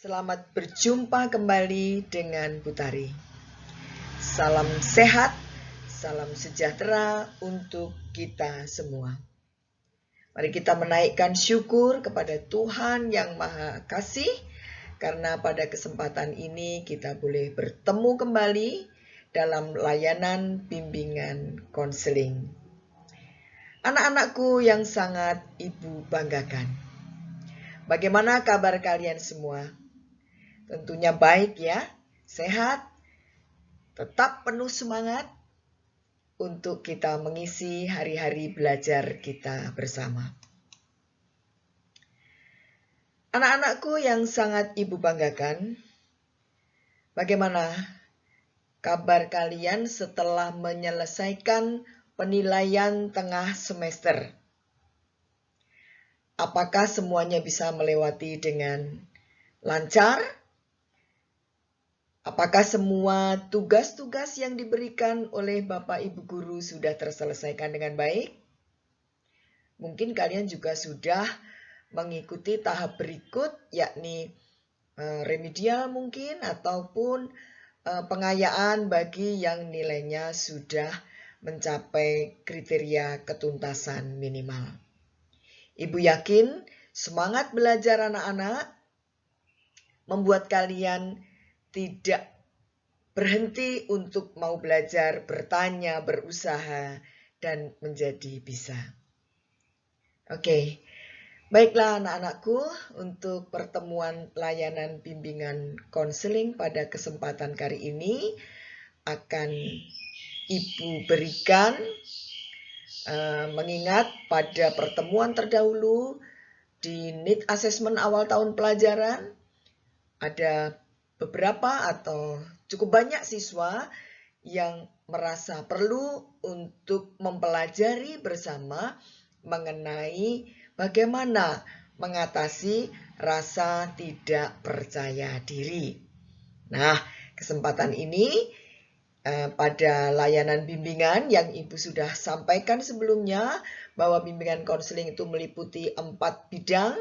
Selamat berjumpa kembali dengan Putari. Salam sehat, salam sejahtera untuk kita semua. Mari kita menaikkan syukur kepada Tuhan yang Maha Kasih, karena pada kesempatan ini kita boleh bertemu kembali dalam layanan bimbingan konseling. Anak-anakku yang sangat Ibu banggakan, bagaimana kabar kalian semua? Tentunya baik ya, sehat, tetap penuh semangat untuk kita mengisi hari-hari belajar kita bersama. Anak-anakku yang sangat Ibu banggakan, bagaimana kabar kalian setelah menyelesaikan penilaian tengah semester? Apakah semuanya bisa melewati dengan lancar? Apakah semua tugas-tugas yang diberikan oleh Bapak Ibu Guru sudah terselesaikan dengan baik? Mungkin kalian juga sudah mengikuti tahap berikut, yakni remedial mungkin, ataupun pengayaan bagi yang nilainya sudah mencapai kriteria ketuntasan minimal. Ibu yakin semangat belajar anak-anak membuat kalian tidak berhenti untuk mau belajar, bertanya, berusaha, dan menjadi bisa. Oke, baiklah anak-anakku, untuk pertemuan layanan bimbingan konseling pada kesempatan kali ini akan Ibu berikan mengingat pada pertemuan terdahulu di need assessment awal tahun pelajaran ada beberapa atau cukup banyak siswa yang merasa perlu untuk mempelajari bersama mengenai bagaimana mengatasi rasa tidak percaya diri. Nah, kesempatan ini pada layanan bimbingan yang Ibu sudah sampaikan sebelumnya, bahwa bimbingan konseling itu meliputi 4 bidang,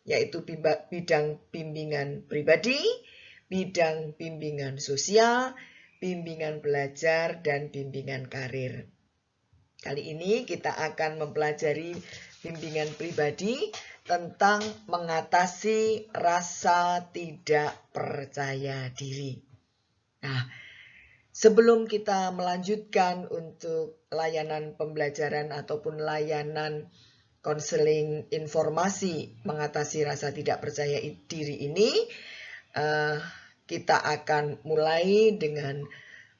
yaitu bidang bimbingan pribadi, bidang bimbingan sosial, bimbingan belajar, dan bimbingan karir. Kali ini kita akan mempelajari bimbingan pribadi tentang mengatasi rasa tidak percaya diri. Nah, sebelum kita melanjutkan untuk layanan pembelajaran ataupun layanan konseling informasi mengatasi rasa tidak percaya diri ini, kita akan mulai dengan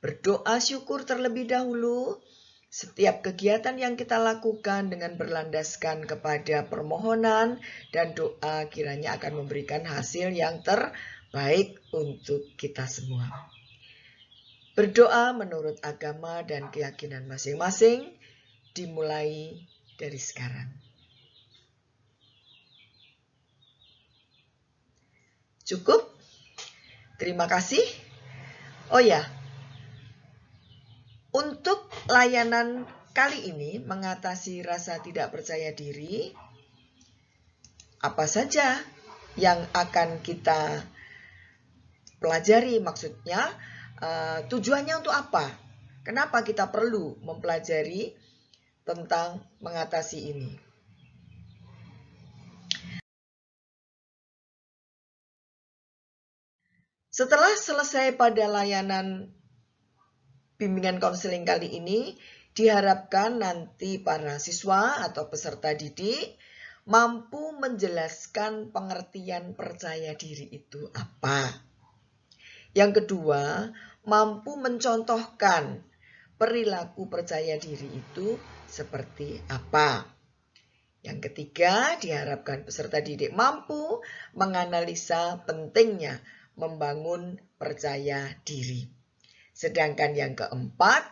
berdoa syukur terlebih dahulu. Setiap kegiatan yang kita lakukan dengan berlandaskan kepada permohonan dan doa kiranya akan memberikan hasil yang terbaik untuk kita semua. Berdoa menurut agama dan keyakinan masing-masing dimulai dari sekarang. Cukup? Terima kasih. Oh ya, untuk layanan kali ini mengatasi rasa tidak percaya diri, apa saja yang akan kita pelajari? Maksudnya, tujuannya untuk apa? Kenapa kita perlu mempelajari tentang mengatasi ini? Setelah selesai pada layanan bimbingan konseling kali ini, diharapkan nanti para siswa atau peserta didik mampu menjelaskan pengertian percaya diri itu apa. Yang kedua, mampu mencontohkan perilaku percaya diri itu seperti apa. Yang ketiga, diharapkan peserta didik mampu menganalisa pentingnya membangun percaya diri. Sedangkan yang keempat,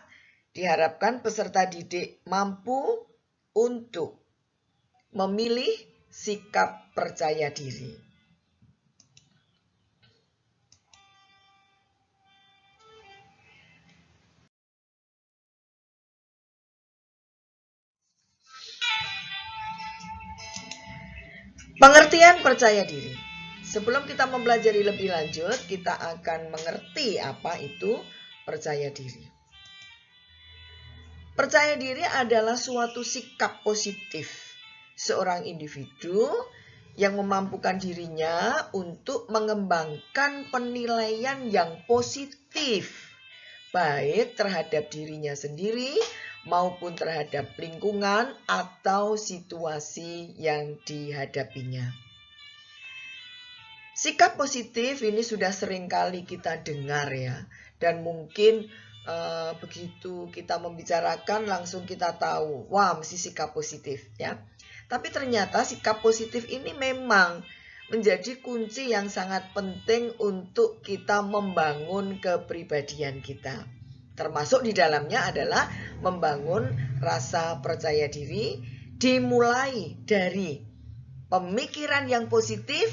diharapkan peserta didik mampu untuk memilih sikap percaya diri. Pengertian percaya diri. Sebelum kita mempelajari lebih lanjut, kita akan mengerti apa itu percaya diri. Percaya diri adalah suatu sikap positif seorang individu yang memampukan dirinya untuk mengembangkan penilaian yang positif, baik terhadap dirinya sendiri maupun terhadap lingkungan atau situasi yang dihadapinya. Sikap positif ini sudah sering kali kita dengar ya, dan mungkin begitu kita membicarakan langsung kita tahu, wah mesti sikap positif ya. Tapi ternyata sikap positif ini memang menjadi kunci yang sangat penting untuk kita membangun kepribadian kita. Termasuk di dalamnya adalah membangun rasa percaya diri, dimulai dari pemikiran yang positif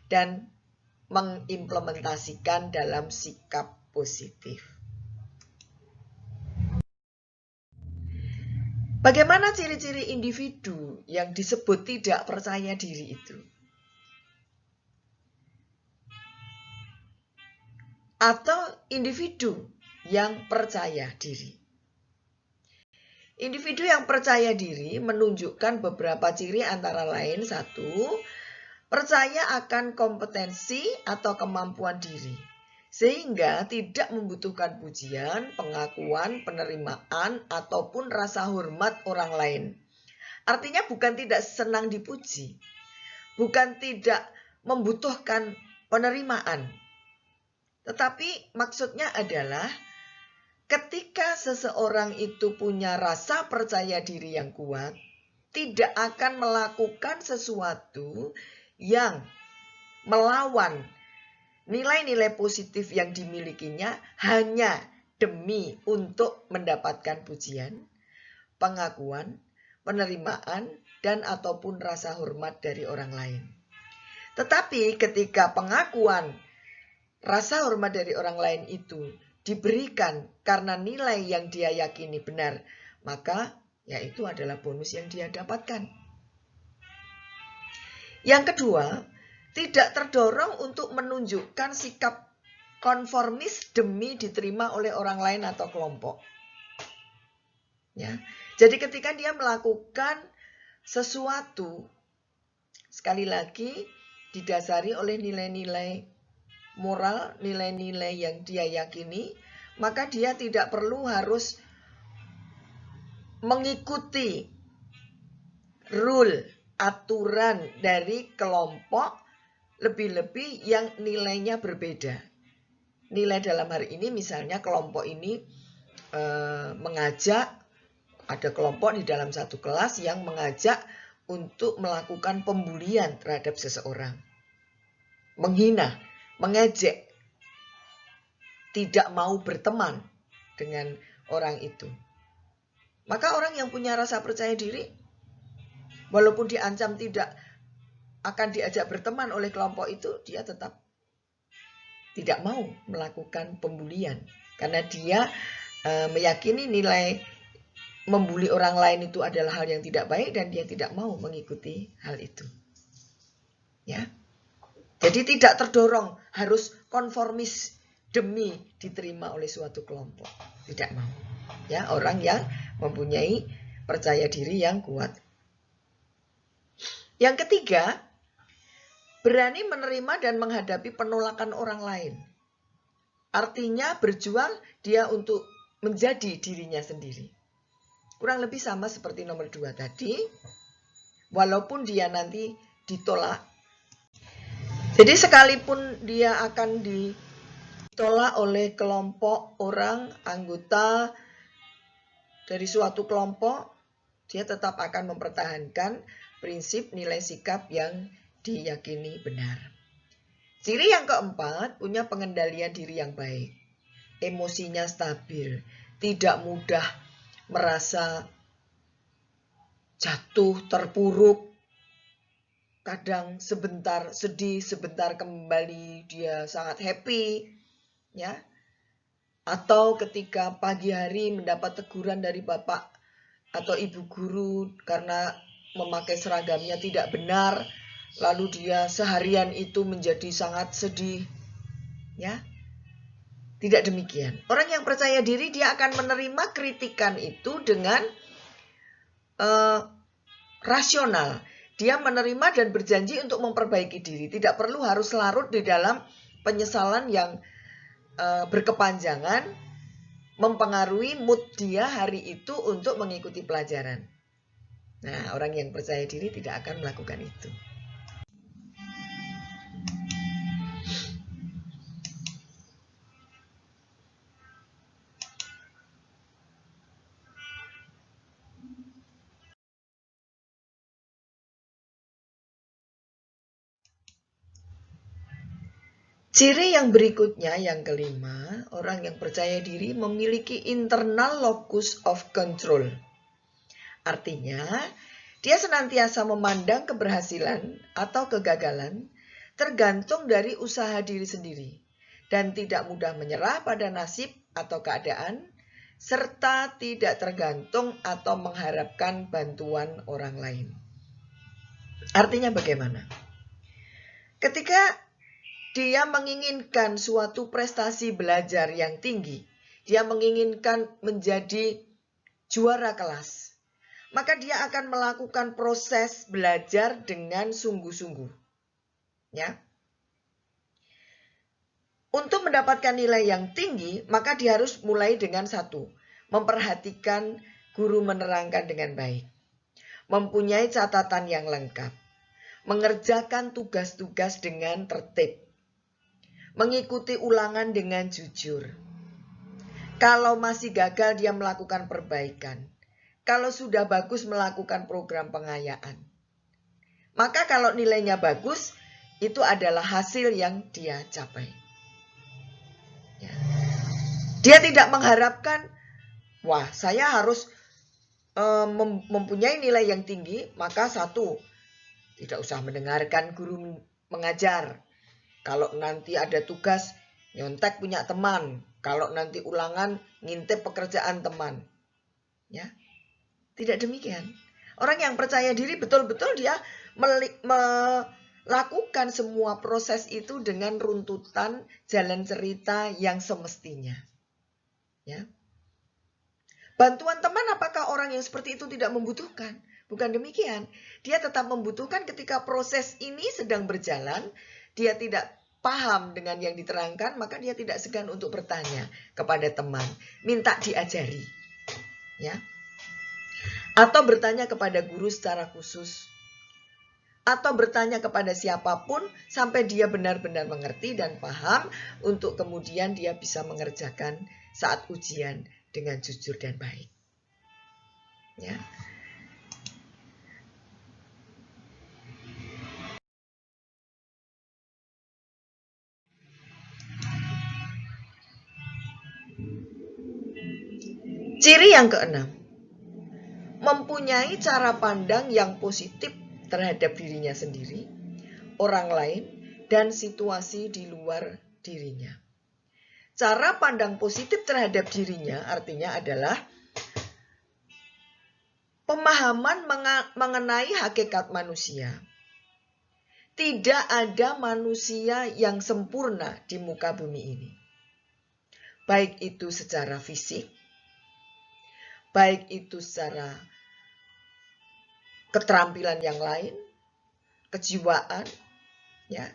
dan mengimplementasikan dalam sikap positif. Bagaimana ciri-ciri individu yang disebut tidak percaya diri itu? Atau individu yang percaya diri? Individu yang percaya diri menunjukkan beberapa ciri antara lain: satu, percaya akan kompetensi atau kemampuan diri, sehingga tidak membutuhkan pujian, pengakuan, penerimaan, ataupun rasa hormat orang lain. Artinya bukan tidak senang dipuji, bukan tidak membutuhkan penerimaan, tetapi maksudnya adalah ketika seseorang itu punya rasa percaya diri yang kuat, tidak akan melakukan sesuatu yang melawan nilai-nilai positif yang dimilikinya hanya demi untuk mendapatkan pujian, pengakuan, penerimaan, dan ataupun rasa hormat dari orang lain. Tetapi ketika pengakuan, rasa hormat dari orang lain itu diberikan karena nilai yang dia yakini benar, maka yaitu adalah bonus yang dia dapatkan. Yang kedua, tidak terdorong untuk menunjukkan sikap konformis demi diterima oleh orang lain atau kelompok. Ya. Jadi ketika dia melakukan sesuatu, sekali lagi didasari oleh nilai-nilai moral, nilai-nilai yang dia yakini, maka dia tidak perlu harus mengikuti rule, aturan dari kelompok, lebih-lebih yang nilainya berbeda. Nilai dalam hari ini misalnya kelompok ini mengajak, ada kelompok di dalam satu kelas yang mengajak untuk melakukan pembulian terhadap seseorang, menghina, mengejek, tidak mau berteman dengan orang itu. Maka orang yang punya rasa percaya diri, walaupun diancam tidak akan diajak berteman oleh kelompok itu, dia tetap tidak mau melakukan pembulian. Karena dia meyakini nilai membuli orang lain itu adalah hal yang tidak baik dan dia tidak mau mengikuti hal itu. Ya. Jadi tidak terdorong harus konformis demi diterima oleh suatu kelompok. Tidak mau. Ya, orang yang mempunyai percaya diri yang kuat. Yang ketiga, berani menerima dan menghadapi penolakan orang lain. Artinya berjuang dia untuk menjadi dirinya sendiri. Kurang lebih sama seperti nomor 2 tadi. Walaupun dia nanti ditolak. Jadi sekalipun dia akan ditolak oleh kelompok orang, anggota dari suatu kelompok, dia tetap akan mempertahankan prinsip nilai sikap yang diyakini benar. Ciri yang keempat, punya pengendalian diri yang baik. Emosinya stabil, tidak mudah merasa jatuh, terpuruk. Kadang sebentar sedih, sebentar kembali dia sangat happy, ya. Atau ketika pagi hari mendapat teguran dari bapak atau ibu guru karena memakai seragamnya tidak benar, lalu dia seharian itu menjadi sangat sedih. Ya, tidak demikian. Orang yang percaya diri dia akan menerima kritikan itu dengan rasional. Dia menerima dan berjanji untuk memperbaiki diri. Tidak perlu harus larut di dalam penyesalan yang berkepanjangan, mempengaruhi mood dia hari itu untuk mengikuti pelajaran. Nah, orang yang percaya diri tidak akan melakukan itu. Ciri yang berikutnya, yang kelima, orang yang percaya diri memiliki internal locus of control. Artinya, dia senantiasa memandang keberhasilan atau kegagalan tergantung dari usaha diri sendiri dan tidak mudah menyerah pada nasib atau keadaan, serta tidak tergantung atau mengharapkan bantuan orang lain. Artinya bagaimana? Ketika dia menginginkan suatu prestasi belajar yang tinggi, dia menginginkan menjadi juara kelas, maka dia akan melakukan proses belajar dengan sungguh-sungguh. Ya. Untuk mendapatkan nilai yang tinggi, maka dia harus mulai dengan satu, memperhatikan guru menerangkan dengan baik, mempunyai catatan yang lengkap, mengerjakan tugas-tugas dengan tertib, mengikuti ulangan dengan jujur. Kalau masih gagal, dia melakukan perbaikan. Kalau sudah bagus, melakukan program pengayaan. Maka kalau nilainya bagus, itu adalah hasil yang dia capai. Ya. Dia tidak mengharapkan, wah saya harus mempunyai nilai yang tinggi, maka satu, tidak usah mendengarkan guru mengajar. Kalau nanti ada tugas, nyontek punya teman. Kalau nanti ulangan, ngintip pekerjaan teman. Ya, tidak demikian. Orang yang percaya diri betul-betul dia melakukan semua proses itu dengan runtutan jalan cerita yang semestinya. Ya. Bantuan teman, apakah orang yang seperti itu tidak membutuhkan? Bukan demikian. Dia tetap membutuhkan ketika proses ini sedang berjalan, dia tidak paham dengan yang diterangkan, maka dia tidak segan untuk bertanya kepada teman, minta diajari. Ya. Atau bertanya kepada guru secara khusus. Atau bertanya kepada siapapun sampai dia benar-benar mengerti dan paham untuk kemudian dia bisa mengerjakan saat ujian dengan jujur dan baik. Ya. Ciri yang keenam, mempunyai cara pandang yang positif terhadap dirinya sendiri, orang lain, dan situasi di luar dirinya. Cara pandang positif terhadap dirinya artinya adalah pemahaman mengenai hakikat manusia. Tidak ada manusia yang sempurna di muka bumi ini. Baik itu secara fisik, baik itu secara keterampilan yang lain, kejiwaan, ya.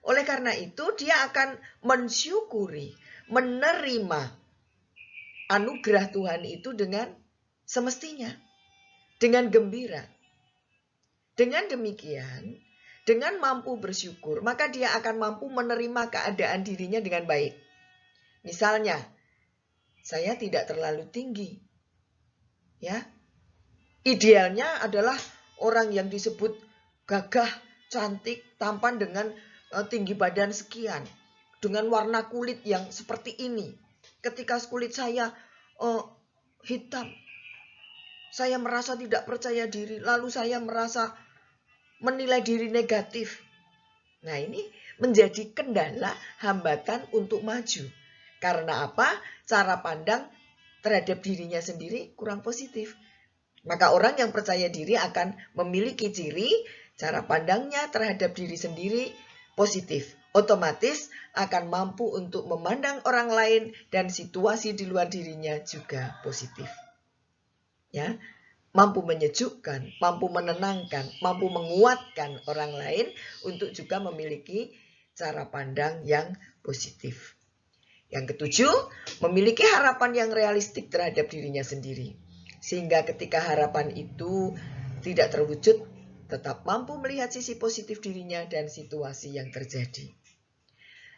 Oleh karena itu dia akan mensyukuri, menerima anugerah Tuhan itu dengan semestinya, dengan gembira. Dengan demikian, dengan mampu bersyukur, maka dia akan mampu menerima keadaan dirinya dengan baik. Misalnya, saya tidak terlalu tinggi. Ya. Idealnya adalah orang yang disebut gagah, cantik, tampan dengan tinggi badan sekian, dengan warna kulit yang seperti ini. Ketika kulit saya hitam, saya merasa tidak percaya diri, lalu saya merasa menilai diri negatif. Nah, ini menjadi kendala, hambatan untuk maju. Karena apa? Cara pandang terhadap dirinya sendiri kurang positif. Maka orang yang percaya diri akan memiliki ciri cara pandangnya terhadap diri sendiri positif, otomatis akan mampu untuk memandang orang lain dan situasi di luar dirinya juga positif. Ya, mampu menyejukkan, mampu menenangkan, mampu menguatkan orang lain untuk juga memiliki cara pandang yang positif. Yang ketujuh, memiliki harapan yang realistik terhadap dirinya sendiri. Sehingga ketika harapan itu tidak terwujud, tetap mampu melihat sisi positif dirinya dan situasi yang terjadi.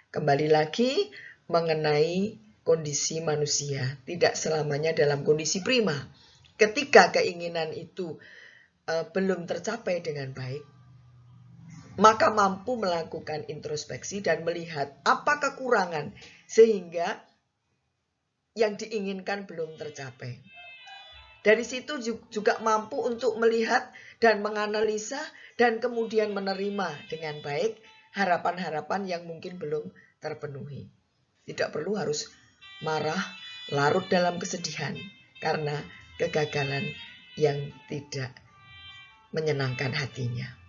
Kembali lagi mengenai kondisi manusia, tidak selamanya dalam kondisi prima. Ketika keinginan itu belum tercapai dengan baik, maka mampu melakukan introspeksi dan melihat apa kekurangan sehingga yang diinginkan belum tercapai. Dari situ juga mampu untuk melihat dan menganalisa dan kemudian menerima dengan baik harapan-harapan yang mungkin belum terpenuhi. Tidak perlu harus marah, larut dalam kesedihan karena kegagalan yang tidak menyenangkan hatinya.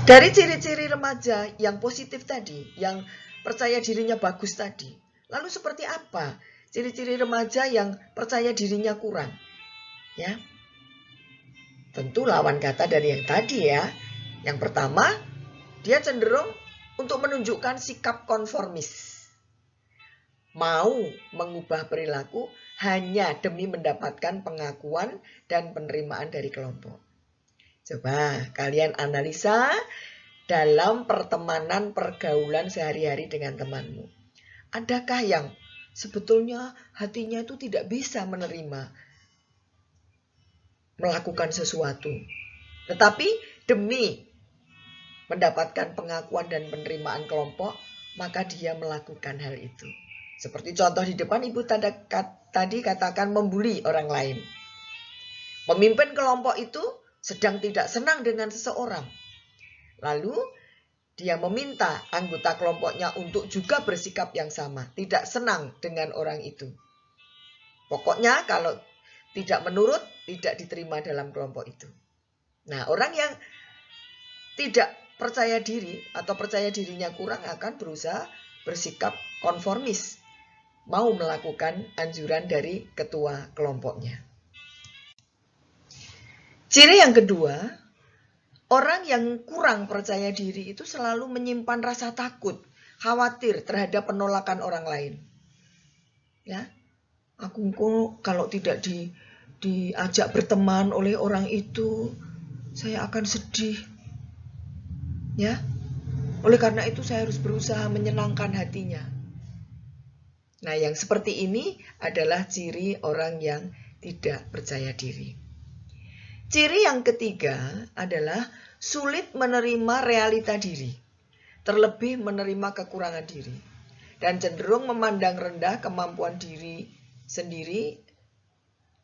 Dari ciri-ciri remaja yang positif tadi, yang percaya dirinya bagus tadi, lalu seperti apa ciri-ciri remaja yang percaya dirinya kurang? Ya, tentu lawan kata dari yang tadi ya. Yang pertama, dia cenderung untuk menunjukkan sikap konformis. Mau mengubah perilaku hanya demi mendapatkan pengakuan dan penerimaan dari kelompok. Coba kalian analisa dalam pertemanan pergaulan sehari-hari dengan temanmu. Adakah yang sebetulnya hatinya itu tidak bisa menerima melakukan sesuatu, tetapi demi mendapatkan pengakuan dan penerimaan kelompok, maka dia melakukan hal itu. Seperti contoh di depan Ibu tadi katakan membuli orang lain. Pemimpin kelompok itu sedang tidak senang dengan seseorang. Lalu dia meminta anggota kelompoknya untuk juga bersikap yang sama, tidak senang dengan orang itu. Pokoknya kalau tidak menurut, tidak diterima dalam kelompok itu. Nah, orang yang tidak percaya diri atau percaya dirinya kurang akan berusaha bersikap konformis, mau melakukan anjuran dari ketua kelompoknya. Ciri yang kedua, orang yang kurang percaya diri itu selalu menyimpan rasa takut, khawatir terhadap penolakan orang lain. Ya, aku kalau tidak diajak berteman oleh orang itu, saya akan sedih. Ya, oleh karena itu saya harus berusaha menyenangkan hatinya. Nah, yang seperti ini adalah ciri orang yang tidak percaya diri. Ciri yang ketiga adalah sulit menerima realita diri, terlebih menerima kekurangan diri, dan cenderung memandang rendah kemampuan diri sendiri,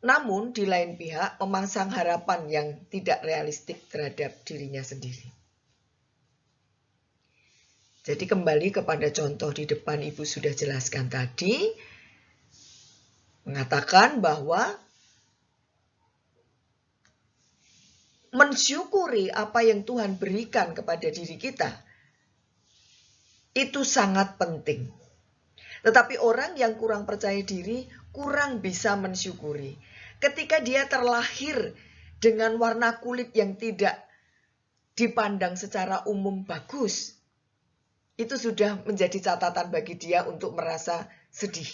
namun di lain pihak memasang harapan yang tidak realistik terhadap dirinya sendiri. Jadi kembali kepada contoh di depan Ibu sudah jelaskan tadi, mengatakan bahwa mensyukuri apa yang Tuhan berikan kepada diri kita itu sangat penting. Tetapi orang yang kurang percaya diri kurang bisa mensyukuri. Ketika dia terlahir dengan warna kulit yang tidak dipandang secara umum bagus, itu sudah menjadi catatan bagi dia untuk merasa sedih.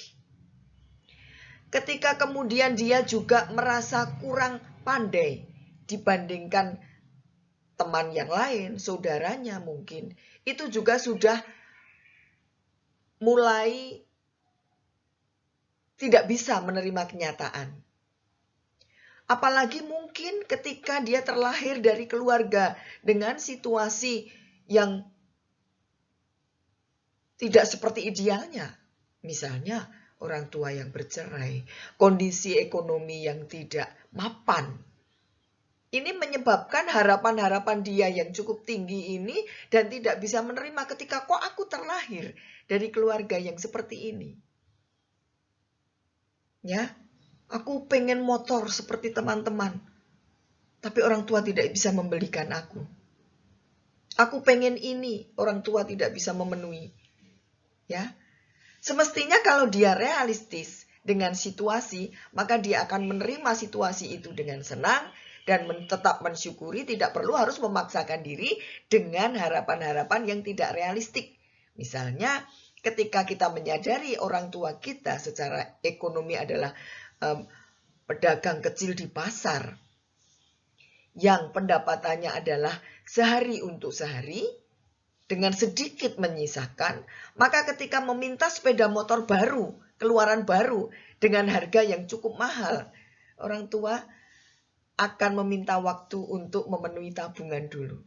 Ketika kemudian dia juga merasa kurang pandai dibandingkan teman yang lain, saudaranya mungkin, itu juga sudah mulai tidak bisa menerima kenyataan. Apalagi mungkin ketika dia terlahir dari keluarga dengan situasi yang tidak seperti idealnya. Misalnya orang tua yang bercerai, kondisi ekonomi yang tidak mapan. Ini menyebabkan harapan-harapan dia yang cukup tinggi ini dan tidak bisa menerima ketika kok aku terlahir dari keluarga yang seperti ini. Ya, aku pengen motor seperti teman-teman, tapi orang tua tidak bisa membelikan aku. Aku pengen ini, orang tua tidak bisa memenuhi. Ya, semestinya kalau dia realistis dengan situasi, maka dia akan menerima situasi itu dengan senang dan tetap mensyukuri, tidak perlu harus memaksakan diri dengan harapan-harapan yang tidak realistik. Misalnya, ketika kita menyadari orang tua kita secara ekonomi adalah pedagang kecil di pasar, yang pendapatannya adalah sehari untuk sehari, dengan sedikit menyisakan, maka ketika meminta sepeda motor baru, keluaran baru, dengan harga yang cukup mahal, orang tua akan meminta waktu untuk memenuhi tabungan dulu.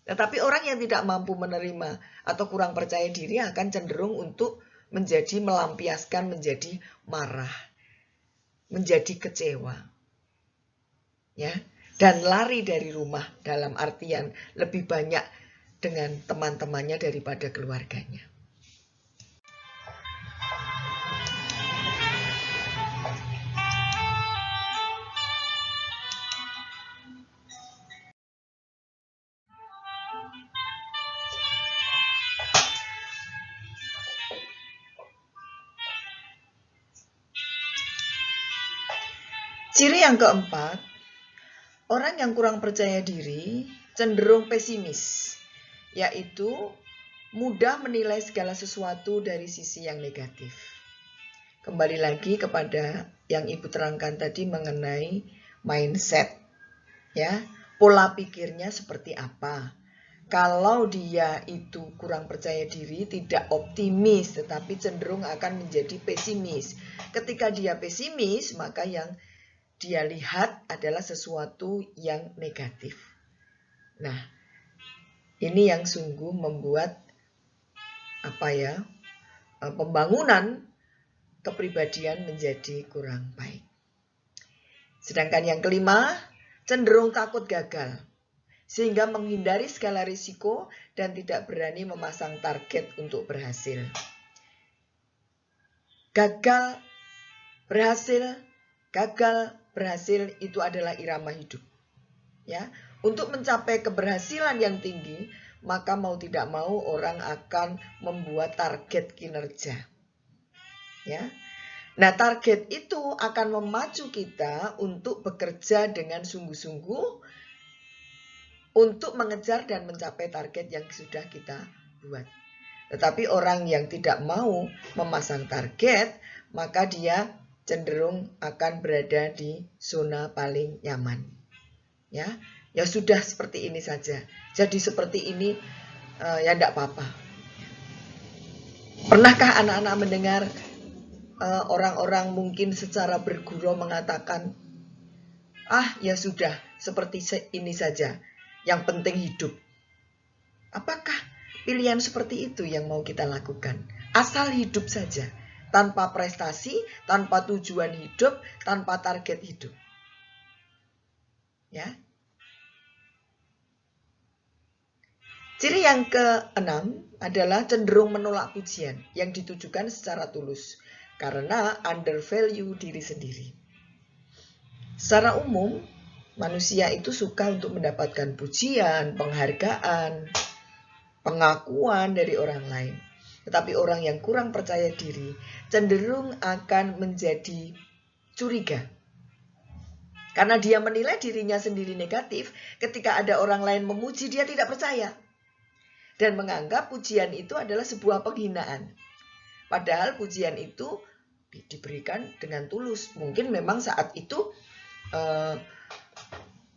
Tetapi orang yang tidak mampu menerima atau kurang percaya diri akan cenderung untuk menjadi melampiaskan, menjadi marah, menjadi kecewa. Ya, dan lari dari rumah dalam artian lebih banyak dengan teman-temannya daripada keluarganya. Ciri yang keempat, orang yang kurang percaya diri cenderung pesimis, yaitu mudah menilai segala sesuatu dari sisi yang negatif. Kembali lagi kepada yang Ibu terangkan tadi mengenai mindset, ya, pola pikirnya seperti apa. Kalau dia itu kurang percaya diri, tidak optimis, tetapi cenderung akan menjadi pesimis. Ketika dia pesimis, maka yang dia lihat adalah sesuatu yang negatif. Nah, ini yang sungguh membuat pembangunan kepribadian menjadi kurang baik. Sedangkan yang kelima, cenderung takut gagal, sehingga menghindari segala risiko dan tidak berani memasang target untuk berhasil. Gagal, berhasil itu adalah irama hidup. Ya, untuk mencapai keberhasilan yang tinggi, maka mau tidak mau orang akan membuat target kinerja. Ya. Nah, target itu akan memacu kita untuk bekerja dengan sungguh-sungguh untuk mengejar dan mencapai target yang sudah kita buat. Tetapi orang yang tidak mau memasang target, maka dia cenderung akan berada di zona paling nyaman. Ya sudah seperti ini saja. Jadi seperti ini ya enggak apa-apa. Pernahkah anak-anak mendengar orang-orang mungkin secara bergurau mengatakan, ya sudah seperti ini saja, yang penting hidup. Apakah pilihan seperti itu yang mau kita lakukan? Asal hidup saja, tanpa prestasi, tanpa tujuan hidup, tanpa target hidup. Ya. Ciri yang keenam adalah cenderung menolak pujian yang ditujukan secara tulus karena undervalue diri sendiri. Secara umum, manusia itu suka untuk mendapatkan pujian, penghargaan, pengakuan dari orang lain. Tetapi orang yang kurang percaya diri cenderung akan menjadi curiga. Karena dia menilai dirinya sendiri negatif, ketika ada orang lain memuji, dia tidak percaya. Dan menganggap pujian itu adalah sebuah penghinaan. Padahal pujian itu diberikan dengan tulus. Mungkin memang saat itu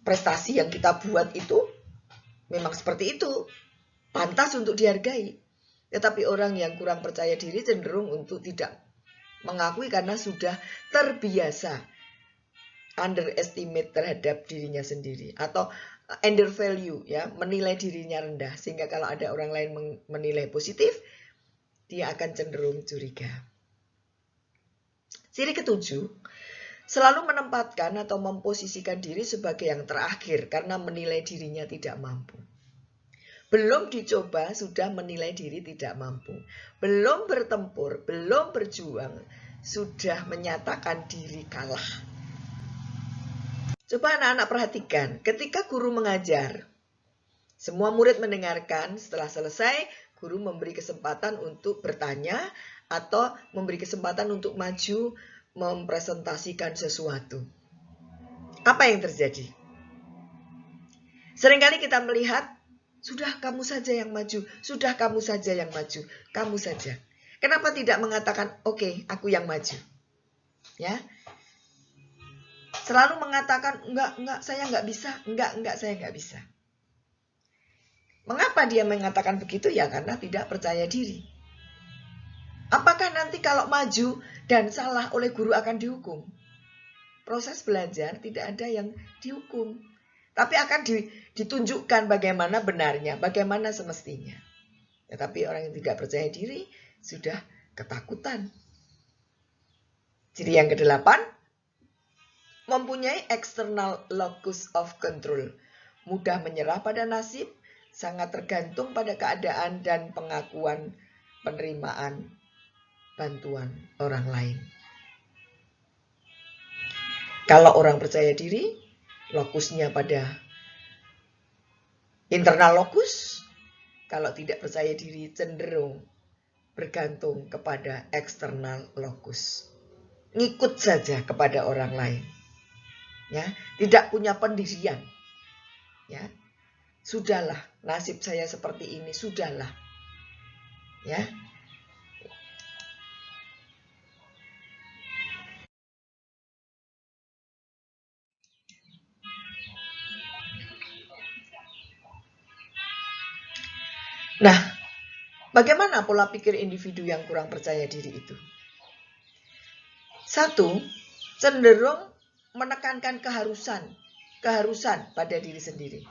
prestasi yang kita buat itu memang seperti itu. Pantas untuk dihargai. Tetapi orang yang kurang percaya diri cenderung untuk tidak mengakui karena sudah terbiasa underestimate terhadap dirinya sendiri atau undervalue, ya, menilai dirinya rendah, sehingga kalau ada orang lain menilai positif, dia akan cenderung curiga. Ciri ketujuh, selalu menempatkan atau memposisikan diri sebagai yang terakhir karena menilai dirinya tidak mampu. Belum dicoba sudah menilai diri tidak mampu. Belum bertempur, belum berjuang, sudah menyatakan diri kalah. Coba anak-anak perhatikan, ketika guru mengajar, semua murid mendengarkan, setelah selesai, guru memberi kesempatan untuk bertanya atau memberi kesempatan untuk maju mempresentasikan sesuatu. Apa yang terjadi? Seringkali kita melihat, sudah kamu saja yang maju, sudah kamu saja yang maju, kamu saja. Kenapa tidak mengatakan, oke, aku yang maju? Ya, selalu mengatakan, enggak, saya enggak bisa, enggak, saya enggak bisa. Mengapa dia mengatakan begitu? Ya karena tidak percaya diri. Apakah nanti kalau maju dan salah oleh guru akan dihukum? Proses belajar tidak ada yang dihukum. Tapi akan ditunjukkan bagaimana benarnya, bagaimana semestinya. Tetapi orang yang tidak percaya diri sudah ketakutan. Ciri yang ke-8, mempunyai external locus of control. Mudah menyerah pada nasib, sangat tergantung pada keadaan dan pengakuan penerimaan bantuan orang lain. Kalau orang percaya diri, lokusnya pada internal locus. Kalau tidak percaya diri, cenderung bergantung kepada external locus. Ngikut saja kepada orang lain. Ya, tidak punya pendirian. Ya. Sudahlah, nasib saya seperti ini, sudahlah. Ya. Nah, bagaimana pola pikir individu yang kurang percaya diri itu? 1, cenderung menekankan keharusan pada diri sendiri.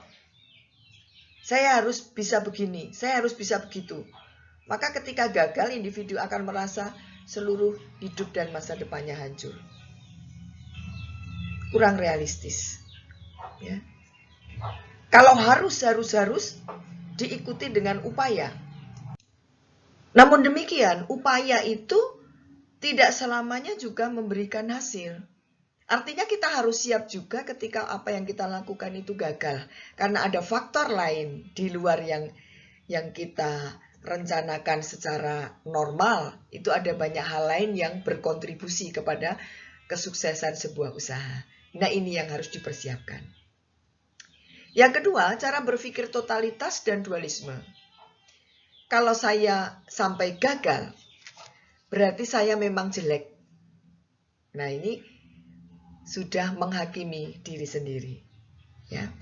Saya harus bisa begini, saya harus bisa begitu. Maka ketika gagal, individu akan merasa seluruh hidup dan masa depannya hancur. Kurang realistis. Ya. Kalau harus diikuti dengan upaya. Namun demikian, upaya itu tidak selamanya juga memberikan hasil. Artinya kita harus siap juga ketika apa yang kita lakukan itu gagal. Karena ada faktor lain di luar yang kita rencanakan secara normal. Itu ada banyak hal lain yang berkontribusi kepada kesuksesan sebuah usaha. Nah, ini yang harus dipersiapkan. Yang kedua, cara berpikir totalitas dan dualisme. Kalau saya sampai gagal, berarti saya memang jelek. Nah, ini sudah menghakimi diri sendiri. Ya.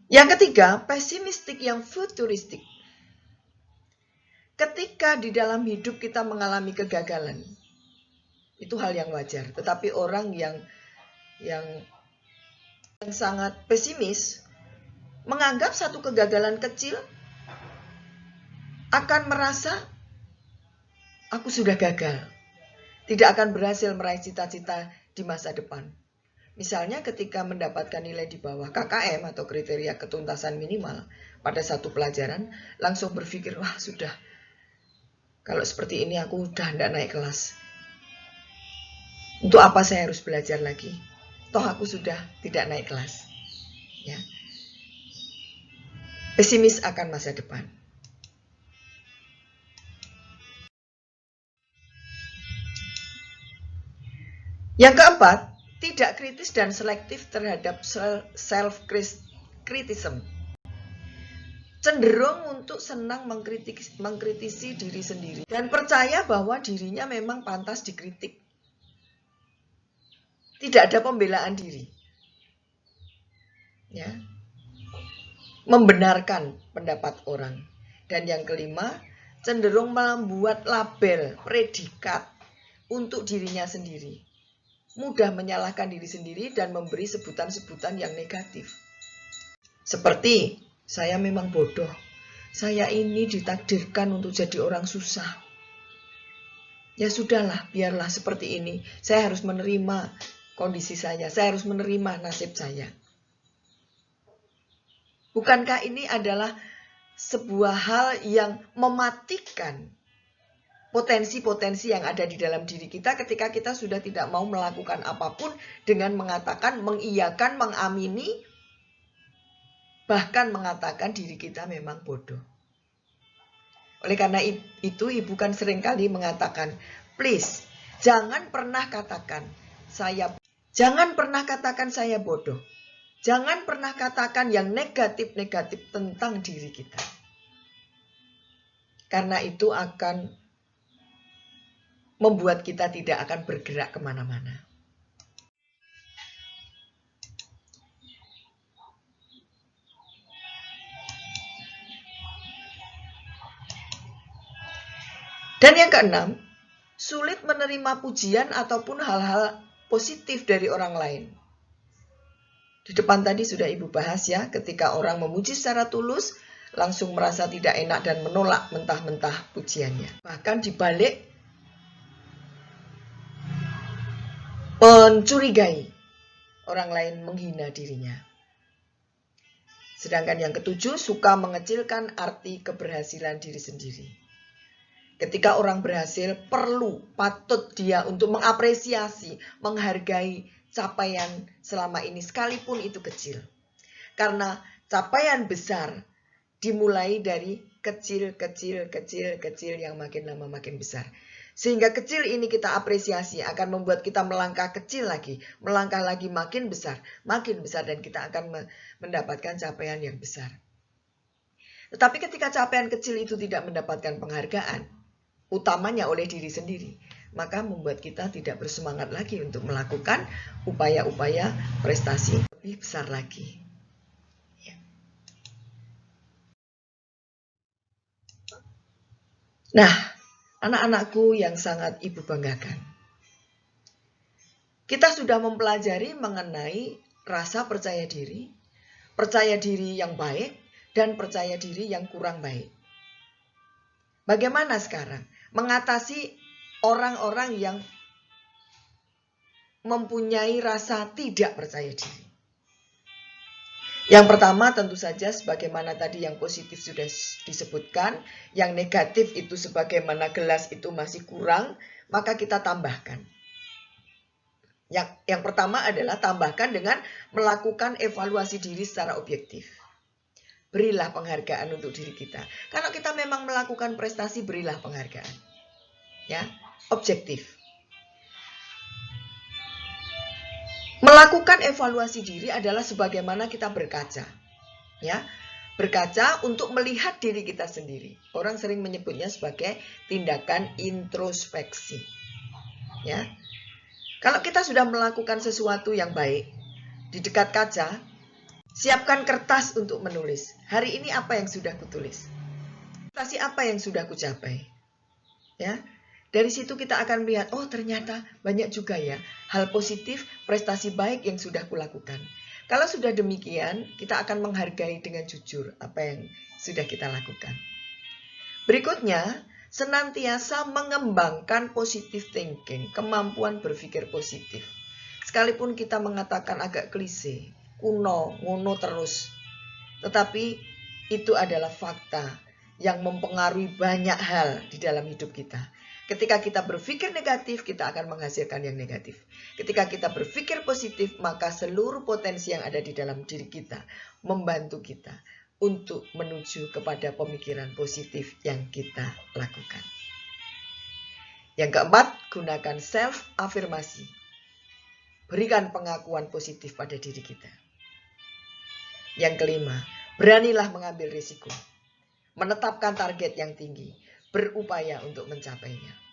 Yang ketiga, pesimistik yang futuristik. Ketika di dalam hidup kita mengalami kegagalan, itu hal yang wajar. Tetapi orang yang sangat pesimis menganggap satu kegagalan kecil akan merasa aku sudah gagal, tidak akan berhasil meraih cita-cita di masa depan. Misalnya ketika mendapatkan nilai di bawah KKM atau kriteria ketuntasan minimal pada satu pelajaran, langsung berpikir, wah sudah, kalau seperti ini aku udah tidak naik kelas. Untuk apa saya harus belajar lagi? Toh aku sudah tidak naik kelas. Ya. Pesimis akan masa depan. Yang keempat, tidak kritis dan selektif terhadap self-criticism. Cenderung untuk senang mengkritisi diri sendiri dan percaya bahwa dirinya memang pantas dikritik. Tidak ada pembelaan diri. Ya. Membenarkan pendapat orang. Dan yang kelima, cenderung membuat label, predikat untuk dirinya sendiri. Mudah menyalahkan diri sendiri dan memberi sebutan-sebutan yang negatif. Seperti, saya memang bodoh. Saya ini ditakdirkan untuk jadi orang susah. Ya sudahlah, biarlah seperti ini. Saya harus menerima kondisi saya harus menerima nasib saya. Bukankah ini adalah sebuah hal yang mematikan potensi-potensi yang ada di dalam diri kita ketika kita sudah tidak mau melakukan apapun dengan mengatakan, mengiyakan, mengamini, bahkan mengatakan diri kita memang bodoh. Oleh karena itu, Ibu kan seringkali mengatakan, please, jangan pernah katakan saya bodoh. Jangan pernah katakan yang negatif-negatif tentang diri kita. Karena itu akan membuat kita tidak akan bergerak kemana-mana. Dan yang keenam, sulit menerima pujian ataupun hal-hal positif dari orang lain. Di depan tadi sudah Ibu bahas ya, ketika orang memuji secara tulus, langsung merasa tidak enak dan menolak mentah-mentah pujiannya. Bahkan dibalik mencurigai orang lain menghina dirinya. Sedangkan yang ketujuh, suka mengecilkan arti keberhasilan diri sendiri. Ketika orang berhasil, patut dia untuk mengapresiasi, menghargai capaian selama ini sekalipun itu kecil. Karena capaian besar dimulai dari kecil yang makin lama makin besar. Sehingga kecil ini kita apresiasi akan membuat kita melangkah kecil lagi, melangkah lagi makin besar dan kita akan mendapatkan capaian yang besar. Tetapi ketika capaian kecil itu tidak mendapatkan penghargaan, utamanya oleh diri sendiri, maka membuat kita tidak bersemangat lagi untuk melakukan upaya-upaya prestasi lebih besar lagi. Ya. Nah, anak-anakku yang sangat Ibu banggakan, kita sudah mempelajari mengenai rasa percaya diri yang baik, dan percaya diri yang kurang baik. Bagaimana sekarang mengatasi orang-orang yang mempunyai rasa tidak percaya diri? Yang pertama tentu saja sebagaimana tadi yang positif sudah disebutkan, yang negatif itu sebagaimana gelas itu masih kurang, maka kita tambahkan. Yang pertama adalah tambahkan dengan melakukan evaluasi diri secara objektif. Berilah penghargaan untuk diri kita. Kalau kita memang melakukan prestasi, berilah penghargaan. Ya, objektif. Melakukan evaluasi diri adalah sebagaimana kita berkaca. Ya, berkaca untuk melihat diri kita sendiri. Orang sering menyebutnya sebagai tindakan introspeksi. Ya. Kalau kita sudah melakukan sesuatu yang baik di dekat kaca, siapkan kertas untuk menulis. Hari ini apa yang sudah kutulis? Prestasi apa yang sudah kucapai? Ya. Dari situ kita akan melihat, oh ternyata banyak juga ya hal positif, prestasi baik yang sudah kulakukan. Kalau sudah demikian, kita akan menghargai dengan jujur apa yang sudah kita lakukan. Berikutnya, senantiasa mengembangkan positive thinking, kemampuan berpikir positif. Sekalipun kita mengatakan agak klise, kuno, ngono terus. Tetapi itu adalah fakta yang mempengaruhi banyak hal di dalam hidup kita. Ketika kita berpikir negatif, kita akan menghasilkan yang negatif. Ketika kita berpikir positif, maka seluruh potensi yang ada di dalam diri kita membantu kita untuk menuju kepada pemikiran positif yang kita lakukan. Yang keempat, gunakan self-afirmasi. Berikan pengakuan positif pada diri kita. Yang kelima, beranilah mengambil risiko. Menetapkan target yang tinggi, berupaya untuk mencapainya.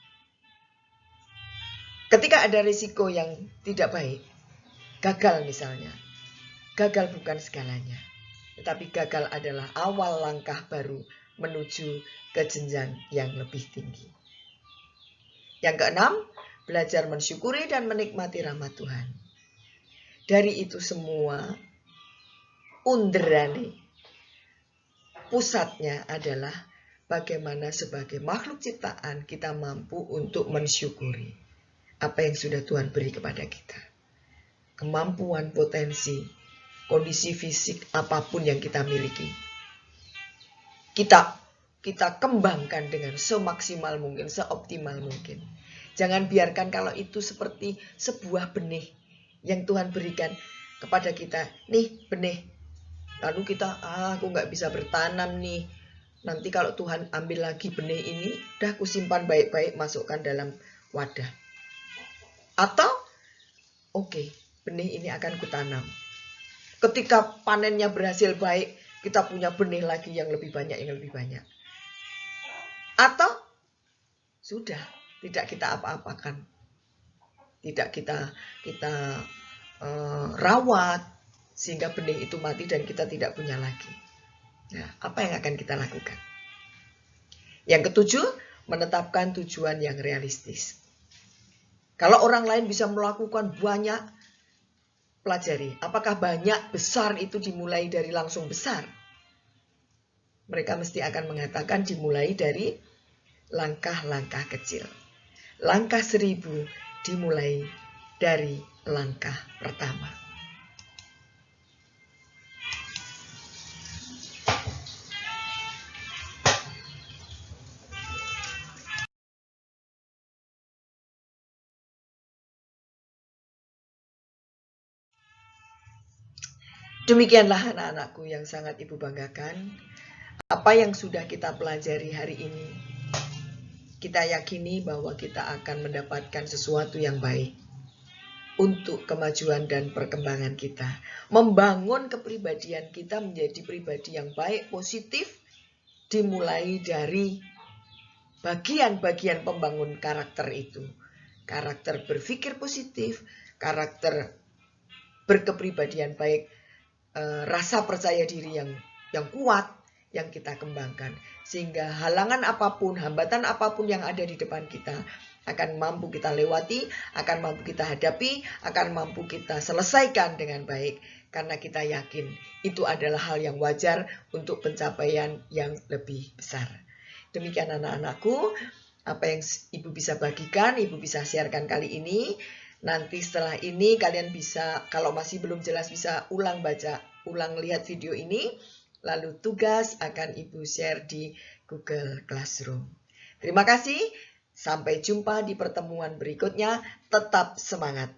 Ketika ada risiko yang tidak baik, gagal misalnya, gagal bukan segalanya, tetapi gagal adalah awal langkah baru menuju ke jenjang yang lebih tinggi. Yang keenam, belajar mensyukuri dan menikmati rahmat Tuhan. Dari itu semua, underane. Pusatnya adalah bagaimana sebagai makhluk ciptaan kita mampu untuk mensyukuri apa yang sudah Tuhan beri kepada kita. Kemampuan, potensi, kondisi fisik apapun yang kita miliki. Kita kembangkan dengan semaksimal mungkin, seoptimal mungkin. Jangan biarkan kalau itu seperti sebuah benih yang Tuhan berikan kepada kita. Nih benih. Lalu kita, aku nggak bisa bertanam nih. Nanti kalau Tuhan ambil lagi benih ini, udah aku simpan baik-baik, masukkan dalam wadah. Atau, oke, benih ini akan kutanam. Ketika panennya berhasil baik, kita punya benih lagi yang lebih banyak, Atau, sudah, tidak kita apa-apakan. Tidak kita rawat, sehingga benih itu mati dan kita tidak punya lagi. Nah, apa yang akan kita lakukan? Yang ketujuh, menetapkan tujuan yang realistis. Kalau orang lain bisa melakukan banyak, pelajari. Apakah banyak besar itu dimulai dari langsung besar? Mereka mesti akan mengatakan dimulai dari langkah-langkah kecil. Langkah 1000 dimulai dari langkah pertama. Demikianlah anak-anakku yang sangat Ibu banggakan. Apa yang sudah kita pelajari hari ini, kita yakini bahwa kita akan mendapatkan sesuatu yang baik untuk kemajuan dan perkembangan kita. Membangun kepribadian kita menjadi pribadi yang baik, positif, dimulai dari bagian-bagian pembangun karakter itu. Karakter berpikir positif, karakter berkepribadian baik, rasa percaya diri yang kuat yang kita kembangkan. Sehingga halangan apapun, hambatan apapun yang ada di depan kita akan mampu kita lewati, akan mampu kita hadapi, akan mampu kita selesaikan dengan baik. Karena kita yakin itu adalah hal yang wajar untuk pencapaian yang lebih besar. Demikian anak-anakku, apa yang Ibu bisa bagikan, Ibu bisa sharekan kali ini. Nanti setelah ini kalian bisa, kalau masih belum jelas, bisa ulang lihat video ini. Lalu tugas akan Ibu share di Google Classroom. Terima kasih, sampai jumpa di pertemuan berikutnya. Tetap semangat.